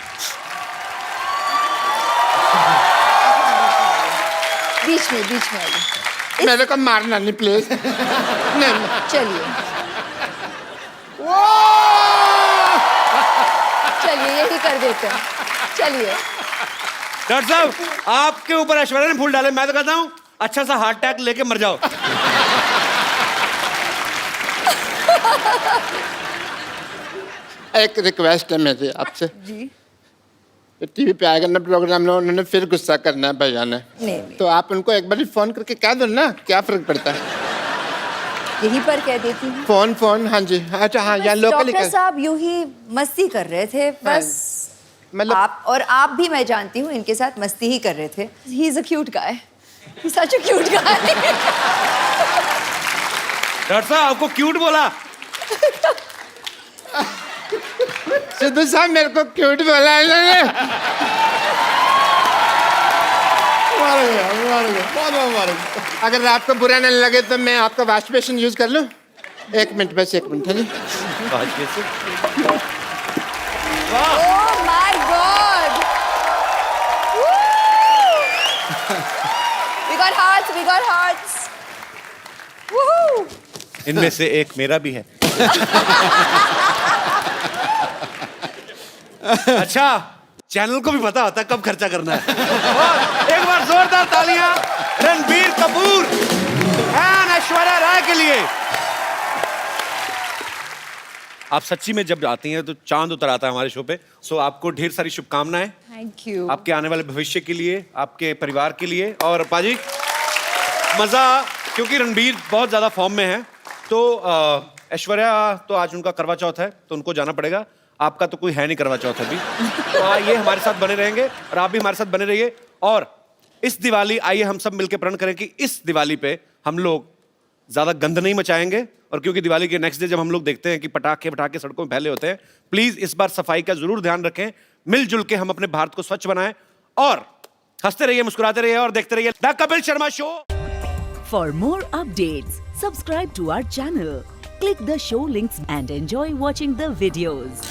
बीच में आइए। मेरे को मारना नहीं प्लीज। नहीं चलिए यही कर देते हैं, चलिए। डॉक्टर साहब आपके ऊपर ऐश्वर्या ने फूल डाले, मैं तो कहता हूँ अच्छा सा हार्ट अटैक लेके मर जाओ। एक रिक्वेस्ट है मेरी आपसे जी। टीवी पे आएगा ना प्रोग्राम में, उन्होंने फिर गुस्सा करना है भैया ने, नहीं। तो आप उनको एक बार फोन करके कह दो ना, क्या फर्क पड़ता है। यहीं पर कह देती हूँ। फोन हाँ जी, अच्छा हाँ यहाँ लोकल। डॉक्टर साहब यूं ही मस्ती कर रहे थे बस, मतलब आप भी मैं जानती हूँ इनके साथ मस्ती ही कर रहे थे। He is a cute guy, he such a cute guy. Doctor साहब आपको क्यूट बोला? सिद्धू साहब मेरे को क्यूट बोला है इन्होंने। अगर आपको बुरा नहीं लगे तो मैं आपका वॉश बेसिन यूज कर लूं? 1 मिनट, बस 1 मिनट है जी। Oh my God! We got hearts. Woohoo! इनमें से एक मेरा भी है। अच्छा, चैनल को भी पता होता है कब खर्चा करना है। और एक बार जोरदार तालियां रणबीर कपूर एंड ऐश्वर्या राय के लिए। आप सच्ची में जब आती हैं तो चांद उतर आता है हमारे शो पे। सो आपको ढेर सारी शुभकामनाएं। Thank you. आपके आने वाले भविष्य के लिए, आपके परिवार के लिए। और पाजी मजा, क्योंकि रणबीर बहुत ज्यादा फॉर्म में है, तो ऐश्वर्या तो आज उनका करवा चौथ है तो उनको जाना पड़ेगा। आपका तो कोई है नहीं करवा चौथ अभी, तो ये हमारे साथ बने रहेंगे और आप भी हमारे साथ बने रहिए। और इस दिवाली आइए हम सब मिलकर प्रण करें कि इस दिवाली पे हम लोग ज्यादा गंद नहीं मचाएंगे। और क्योंकि दिवाली के नेक्स्ट डे जब हम लोग देखते हैं कि पटाखे सड़कों में फैले होते हैं, प्लीज इस बार सफाई का जरूर ध्यान रखें। मिलजुल के हम अपने भारत को स्वच्छ बनाएं और हंसते रहिए, मुस्कुराते रहिए और देखते रहिए the Kapil Sharma show. For more updates, subscribe to our channel, click the show links and enjoy watching the videos.